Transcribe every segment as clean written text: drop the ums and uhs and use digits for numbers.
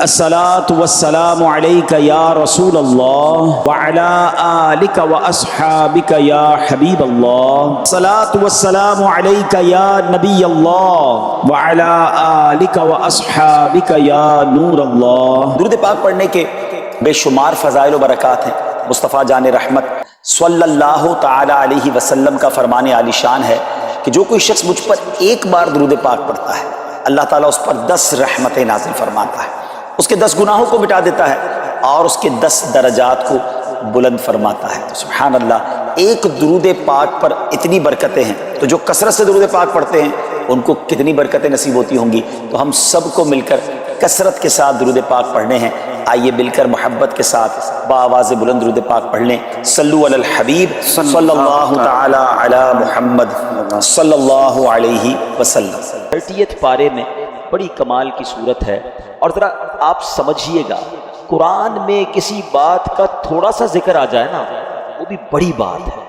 الصلاۃ والسلام علیک یا رسول اللہ وعلی آلک واصحابک یا حبیب اللہ، الصلاۃ والسلام علیک یا نبی اللہ وعلی آلک واصحابک یا نور اللہ۔ درود پاک پڑھنے کے بے شمار فضائل و برکات ہیں۔ مصطفیٰ جان رحمت صلی اللہ تعالی علیہ وسلم کا فرمان عالی شان ہے کہ جو کوئی شخص مجھ پر ایک بار درود پاک پڑھتا ہے، اللہ تعالیٰ اس پر 10 رحمتیں نازل فرماتا ہے، اس کے 10 گناہوں کو مٹا دیتا ہے اور اس کے 10 درجات کو بلند فرماتا ہے۔ سبحان اللہ، ایک درود پاک پر اتنی برکتیں ہیں، تو جو کثرت سے درود پاک پڑھتے ہیں ان کو کتنی برکتیں نصیب ہوتی ہوں گی۔ تو ہم سب کو مل کر کثرت کے ساتھ درود پاک پڑھنے ہیں۔ آئیے مل کر محبت کے ساتھ بآواز بلند درود پاک پڑھ لیں۔ صلو علی الحبیب صلی اللہ تعالی علی محمد صلی اللہ علیہ وسلم۔ 30 پارے میں بڑی کمال کی صورت ہے، اور ذرا آپ سمجھیے گا، قرآن میں کسی بات کا تھوڑا سا ذکر آ جائے نا، وہ بھی بڑی بات ہے۔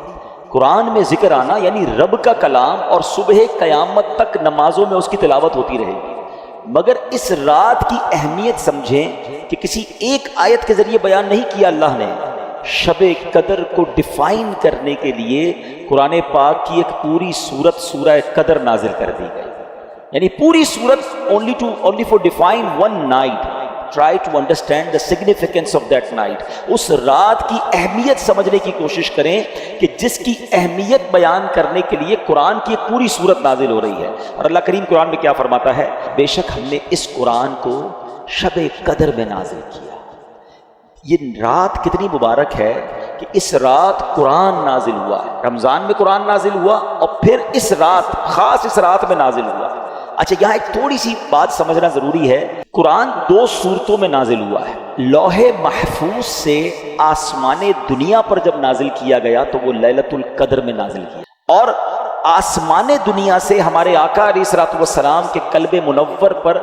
قرآن میں ذکر آنا یعنی رب کا کلام، اور صبح قیامت تک نمازوں میں اس کی تلاوت ہوتی رہے گی۔ مگر اس رات کی اہمیت سمجھیں کہ کسی ایک آیت کے ذریعے بیان نہیں کیا اللہ نے۔ شب قدر کو ڈیفائن کرنے کے لیے قرآن پاک کی ایک پوری سورت سورہ قدر نازل کر دی گئی، یعنی پوری سورت only for define one night. Try to understand the significance of that night. اس رات کی اہمیت سمجھنے کی کوشش کریں کہ جس کی اہمیت بیان کرنے کے لیے قرآن کی ایک پوری سورت نازل ہو رہی ہے۔ اور اللہ کریم قرآن میں کیا فرماتا ہے؟ بے شک ہم نے اس قرآن کو شب قدر میں نازل کیا۔ یہ رات کتنی مبارک ہے کہ اس رات قرآن نازل ہوا ہے۔ رمضان میں قرآن نازل ہوا اور پھر اس رات، خاص اس رات میں نازل ہوا۔ اچھا، یہاں ایک تھوڑی سی بات سمجھنا ضروری ہے۔ قرآن 2 صورتوں میں نازل ہوا ہے۔ لوح محفوظ سے آسمان دنیا پر جب نازل کیا گیا تو وہ لیلۃ القدر میں نازل کیا، اور آسمان دنیا سے ہمارے آقا علیہ الصلوۃ والسلام کے قلب منور پر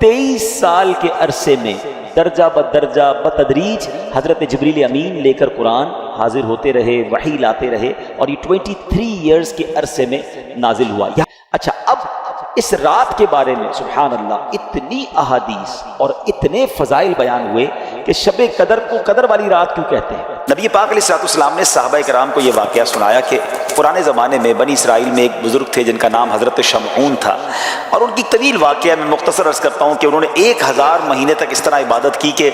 23 سال کے عرصے میں درجہ بدرجہ بتدریج حضرت جبریل امین لے کر قرآن حاضر ہوتے رہے، وحی لاتے رہے، اور یہ 23 ایئرز کے عرصے میں نازل ہوا۔ اچھا، اب اس رات کے بارے میں سبحان اللہ اتنی احادیث اور اتنے فضائل بیان ہوئے کہ شب قدر کو قدر والی رات کیوں کہتے ہیں؟ نبی پاک علیہ السلام نے صحابہ کرام کو یہ واقعہ سنایا کہ پرانے زمانے میں بنی اسرائیل میں ایک بزرگ تھے جن کا نام حضرت شمعون تھا، اور ان کی طویل واقعہ میں مختصر عرض کرتا ہوں کہ انہوں نے 1000 مہینے تک اس طرح عبادت کی کہ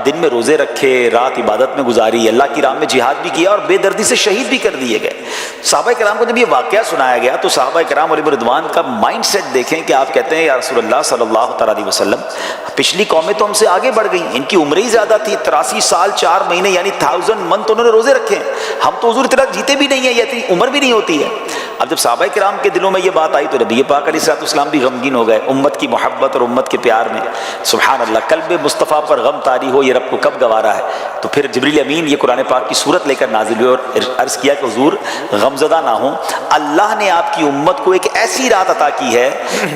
دن میں روزے رکھے، رات عبادت میں گزاری، اللہ کی راہ میں جہاد بھی کیا اور بے دردی سے شہید بھی کر دیے گئے۔ صحابہ کرام کو جب یہ واقعہ سنایا گیا تو صحابہ کرام علیہ رضوان کا مائنڈ سیٹ دیکھیں کہ آپ کہتے ہیں یا رسول اللہ صلی اللہ تعالی علیہ وسلم، پچھلی قومیں تو ہم سے آگے بڑھ گئیں، ان کی عمریں ہی زیادہ تھی، 83 سال 4 مہینے یعنی 1000 منتھ انہوں نے روزے رکھے ہیں، ہم تو حضور اتنا جیتے بھی نہیں ہیں، یہ اتنی عمر بھی نہیں ہوتی ہے۔ اب جب صحابہ کرام کے دلوں میں یہ بات آئی تو نبی پاک علیہ السلام بھی غمگین ہو گئے، امت کی محبت اور امت کے پیار میں سبحان اللہ قلب مصطفیٰ پر غم طاری ہو، یہ رب کو کب گوارا ہے۔ تو پھر جبریل امین یہ قرآن پاک کی صورت لے کر نازل ہوئے اور عرض کیا کہ حضور غمزدہ نہ ہوں، اللہ نے آپ کی امت کو ایک ایسی رات عطا کی ہے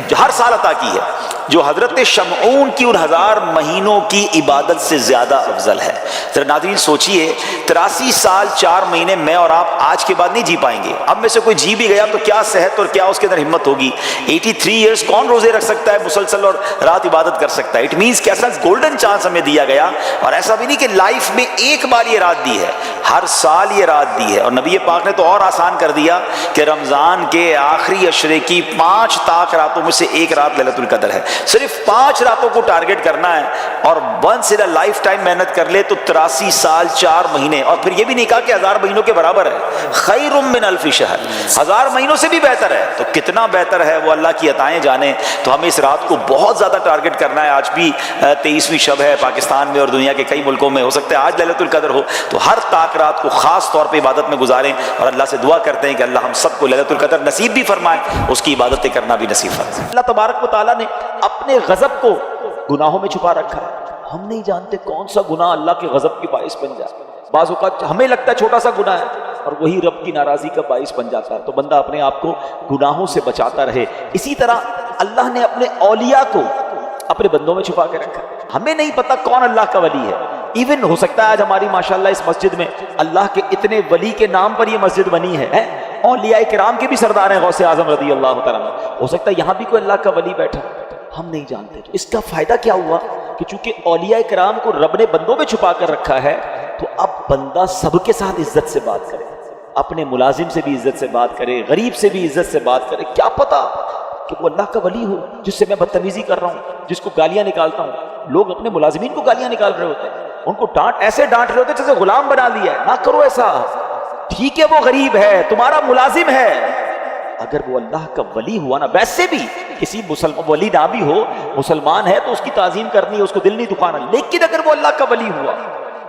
جو ہر سال عطا کی ہے، جو حضرت شمعون کی ان 1000 مہینوں کی عبادت سے زیادہ افضل ہے۔ ذرا ناظرین سوچئے، 83 سال 4 مہینے میں اور آپ آج کے بعد نہیں جی پائیں گے۔ اب میں سے کوئی جی بھی گیا تو کیا صحت اور کیا اس کے اندر ہمت ہوگی۔ 83 ایئرز کون روزے رکھ سکتا ہے مسلسل اور رات عبادت کر سکتا ہے؟ اٹ مینس کہ ایسا گولڈن چانس ہمیں دیا گیا، اور ایسا بھی نہیں کہ لائف میں ایک بار یہ رات دی ہے، ہر سال یہ رات دی ہے۔ اور نبی پاک نے تو اور آسان کر دیا کہ رمضان کے آخری عشرے کی 5 طاق راتوں میں سے ایک رات لیلۃ القدر ہے۔ صرف 5 راتوں کو ٹارگٹ کرنا ہے اور once in a lifetime محنت کر لے تو 83 سال 4 مہینے، اور پھر یہ بھی نہیں کہا کہ 1000 مہینوں کے برابر ہے، خیر من الف شہر، 1000 مہینوں سے بھی بہتر ہے۔ تو کتنا بہتر ہے وہ اللہ کی عطائیں جانے۔ تو ہمیں اس رات کو بہت زیادہ ٹارگٹ کرنا ہے۔ آج بھی 23ویں شب ہے پاکستان میں اور دنیا کے کئی ملکوں میں، ہو سکتا ہے آج لیلۃ القدر ہو، تو ہر طاق رات کو خاص طور پہ عبادت میں گزاریں، اور اللہ سے دعا کرتے ہیں کہ اللہ ہم سب کو لیلۃ القدر نصیب بھی فرمائے، اس کی عبادتیں کرنا بھی نصیب فرمائے۔ اللہ تبارک و تعالیٰ نے اپنے غضب کو گناہوں میں چھپا رکھا ہے۔ ہم نہیں جانتے کون سا گناہ اللہ کے غضب کی باعث بن جائے۔ بعض اوقات ہمیں لگتا ہے چھوٹا سا گناہ ہے اور وہی رب کی ناراضی کا باعث بن جاتا ہے۔ تو بندہ اپنے آپ کو گناہوں سے بچاتا رہے۔ اسی طرح اللہ نے اپنے اولیاء کو اپنے بندوں میں چھپا کے رکھا۔ ہمیں نہیں پتا کون اللہ کا ولی ہے۔ ایون ہو سکتا ہے آج ہماری ماشاءاللہ اس مسجد میں اللہ کے اتنے ولی کے نام پر یہ مسجد بنی ہے، اولیاء کرام کے بھی سردار ہیں، غوث اعظم رضی اللہ تعالیٰ عنہ، ہو سکتا ہے یہاں بھی کوئی اللہ کا ولی بیٹھا، ہم نہیں جانتے۔ تو اس کا فائدہ کیا ہوا کہ چونکہ اولیاء کرام کو رب نے بندوں میں چھپا کر رکھا ہے تو اب بندہ سب کے ساتھ عزت سے بات کرے، اپنے ملازم سے بھی عزت سے بات کرے، غریب سے بھی عزت سے بات کرے. کیا پتا کہ وہ اللہ کا ولی ہو جس سے میں بدتمیزی کر رہا ہوں، جس کو گالیاں نکالتا ہوں. لوگ اپنے ملازمین کو گالیاں نکال رہے ہوتے ہیں، ان کو ایسے ڈانٹ رہے ہوتے ہیں جیسے غلام بنا لیا ہے. نہ کرو ایسا. ٹھیک ہے وہ غریب ہے، تمہارا ملازم ہے، اگر وہ اللہ کا ولی ہوا نا، ویسے بھی کسی ولی نہ بھی ہو، مسلمان ہے تو اس کی تعظیم کرنی ہے، اس کو دل نہیں دکھانا. لیکن اگر وہ اللہ کا ولی ہوا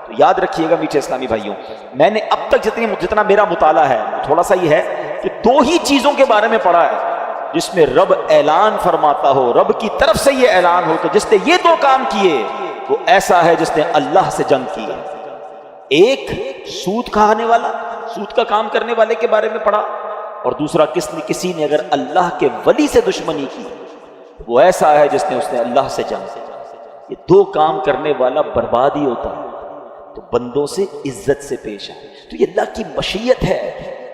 تو یاد رکھیے گا میٹھے اسلامی بھائیوں، میں نے اب تک جتنا میرا مطالعہ ہے تھوڑا سا یہ ہے کہ دو ہی چیزوں کے بارے میں پڑھا ہے جس میں رب اعلان فرماتا ہو، رب کی طرف سے یہ اعلان ہو کہ جس نے یہ دو کام کیے وہ ایسا ہے جس نے اللہ سے جنگ کی. ایک سود کھانے والا، سود کا کام کرنے والے کے بارے میں پڑھا، اور دوسرا کسی نے اگر اللہ کے ولی سے دشمنی کی وہ ایسا ہے جس نے اللہ سے جنگ کی. یہ دو کام کرنے والا برباد ہی ہوتا ہے. تو بندوں سے عزت سے پیش آئے تو یہ اللہ کی مشیت ہے.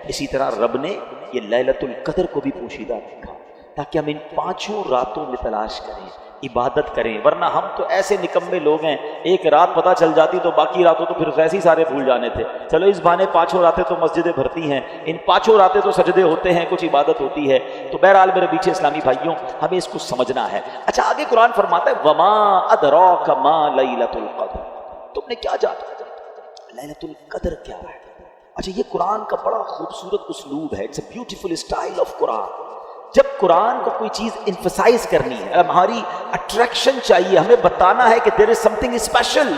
اسی طرح رب نے یہ لیلۃ القدر کو بھی پوشیدہ رکھا تاکہ ہم ان 5 راتوں میں تلاش کریں، عبادت کریں. ورنہ ہم تو ایسے نکمے لوگ ہیں، ایک رات پتہ چل جاتی تو باقی راتوں تو پھر ویسے ہی سارے بھول جانے تھے. چلو اس بہانے 5 راتیں تو مسجدیں بھرتی ہیں، ان 5 راتیں تو سجدے ہوتے ہیں، کچھ عبادت ہوتی ہے. تو بہرحال میرے پیچھے اسلامی بھائیوں ہمیں اس کو سمجھنا ہے. اچھا آگے قرآن فرماتا ہے وما ادراک ما لیلۃ القدر، تم نے کیا جانا لیلۃ القدر کیا ہے. اچھا یہ قرآن کا بڑا خوبصورت اسلوب ہے، it's a beautiful style of Quran. جب قرآن کو کوئی چیز انفسائز کرنی ہے، ہماری اٹریکشن چاہیے، ہمیں بتانا ہے کہ دیر از سم تھنگ اسپیشل،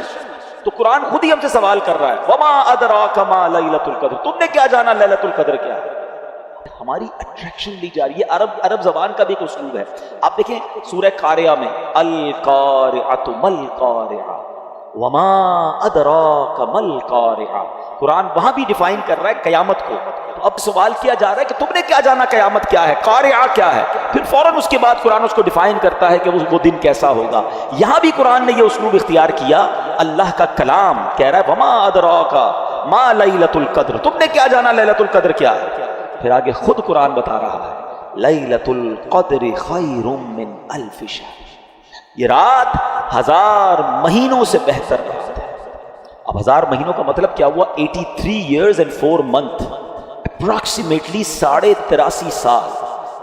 تو قرآن خود ہی ہم سے سوال کر رہا ہے وما ادراک ما لیلۃ القدر، تم نے کیا جانا لیلۃ القدر کیا ہے. ہماری اٹریکشن لی جا رہی ہے. عرب زبان کا بھی ایک اسلوب ہے. آپ دیکھیں سورہ قاریہ میں القارعۃ مل قارعہ وما ادراک مل قارعہ، قرآن وہاں بھی ڈیفائن کر رہا ہے قیامت کو. اب سوال کیا جا رہا ہے کہ تم نے کیا جانا قیامت کیا ہے، قارعہ کیا ہے. پھر فوراً اس کے بعد قرآن اس کو ڈیفائن کرتا ہے کہ وہ دن کیسا ہوگا. یہاں بھی قرآن نے یہ اسلوب اختیار کیا. اللہ کا کلام کہہ رہا ہے وما ادراک ما لیلۃ القدر، تم نے کیا جانا لیلۃ القدر کیا ہے. پھر آگے خود قرآن بتا رہا ہے لیلۃ القدر خیر من الف شہر، یہ رات 1000 مہینوں سے بہتر رات ہے. اب 1000 مہینوں کا مطلب کیا ہوا؟ 83 years and 4 months، اپراکسیمیٹلی 83.5 سال.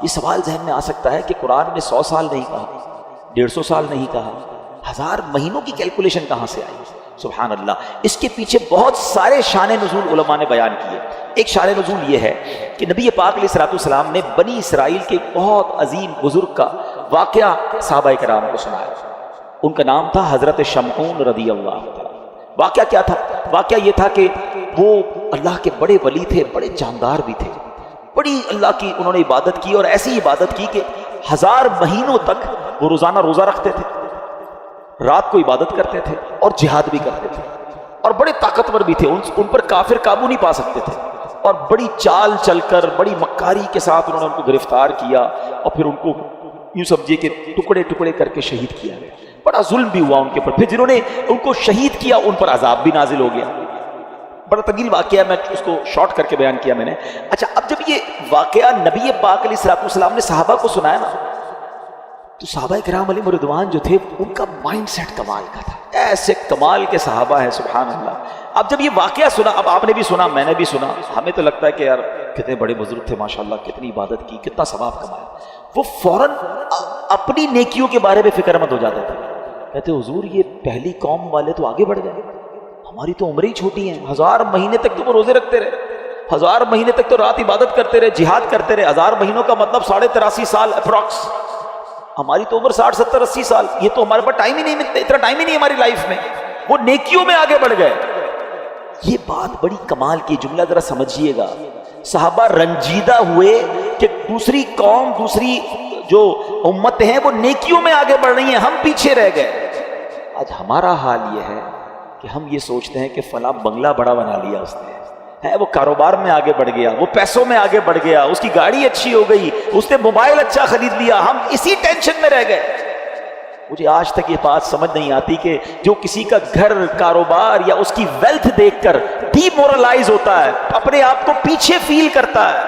یہ سوال ذہن میں آ سکتا ہے کہ قرآن نے 100 سال نہیں کہا، 150 سال نہیں کہا، 1000 مہینوں کی کیلکولیشن کہاں سے آئی؟ سبحان اللہ. اس کے پیچھے بہت سارے شان نزول علماء نے بیان کیے. ایک شان نزول یہ ہے کہ نبی پاک علیہ الصلوۃ والسلام نے بنی اسرائیل کے ایک بہت عظیم بزرگ کا واقعہ صحابہ کرام کو سنایا. ان کا نام تھا حضرت شمعون رضی اللہ عنہ. واقعہ کیا تھا؟ واقعہ یہ تھا کہ وہ اللہ کے بڑے ولی تھے، بڑے جاندار بھی تھے، بڑی اللہ کی انہوں نے عبادت کی، اور ایسی عبادت کی کہ 1000 مہینوں تک وہ روزانہ روزہ رکھتے تھے، رات کو عبادت کرتے تھے اور جہاد بھی کرتے تھے، اور بڑے طاقتور بھی تھے. ان پر کافر قابو نہیں پا سکتے تھے، اور بڑی چال چل کر بڑی مکاری کے ساتھ انہوں نے ان کو گرفتار کیا، اور پھر ان کو یوں سمجھے کہ ٹکڑے ٹکڑے کر کے شہید کیا گیا. بڑا ظلم بھی ہوا ان کے اوپر. پھر جنہوں نے ان کو شہید کیا ان پر عذاب بھی نازل ہو گیا. بڑا طویل واقعہ، میں اس کو شارٹ کر کے بیان کیا میں نے. اچھا اب جب یہ واقعہ نبی پاک علیہ الصلوۃ والسلام نے صحابہ کو سنایا نا، تو صحابہ کرام علیہ رضوان جو تھے ان کا مائنڈ سیٹ کمال کا تھا. ایسے کمال کے صحابہ ہیں سبحان اللہ. اب جب یہ واقعہ سنا، اب آپ نے بھی سنا، میں نے بھی سنا، ہمیں تو لگتا ہے کہ یار کتنے بڑے بزرگ تھے ماشاءاللہ، کتنی عبادت کی، کتنا ثواب کمایا. وہ فوراً اپنی نیکیوں کے بارے میں فکر مند ہو جاتے تھے. کہتے حضور یہ پہلی قوم والے تو آگے بڑھ گئے، ہماری تو عمریں ہی چھوٹی ہیں. 1000 مہینے تک تو وہ روزے رکھتے رہے، 1000 مہینے تک تو رات عبادت کرتے رہے، جہاد کرتے رہے. 1000 مہینوں کا مطلب 83.5 سال اپروکس. ہماری تو عمر 60 70 80 سال. یہ تو ہمارے پاس ٹائم ہی نہیں ملتا، اتنا ٹائم ہی نہیں ہماری لائف میں. وہ نیکیوں میں آگے بڑھ گئے. یہ بات بڑی کمال کی. جملہ ذرا سمجھیے گا. صحابہ رنجیدہ ہوئے کہ دوسری قوم، دوسری جو امت ہیں وہ نیکیوں میں آگے بڑھ رہی ہیں، ہم پیچھے رہ گئے. آج ہمارا حال یہ ہے کہ ہم یہ سوچتے ہیں کہ فلاں بنگلہ بڑا بنا لیا اس نے، ہے وہ کاروبار میں آگے بڑھ گیا، وہ پیسوں میں آگے بڑھ گیا، اس کی گاڑی اچھی ہو گئی، اس نے موبائل اچھا خرید لیا، ہم اسی ٹینشن میں رہ گئے. مجھے آج تک یہ بات سمجھ نہیں آتی کہ جو کسی کا گھر، کاروبار یا اس کی ویلتھ دیکھ کر ڈی مورلائز ہوتا ہے، اپنے آپ کو پیچھے فیل کرتا ہے.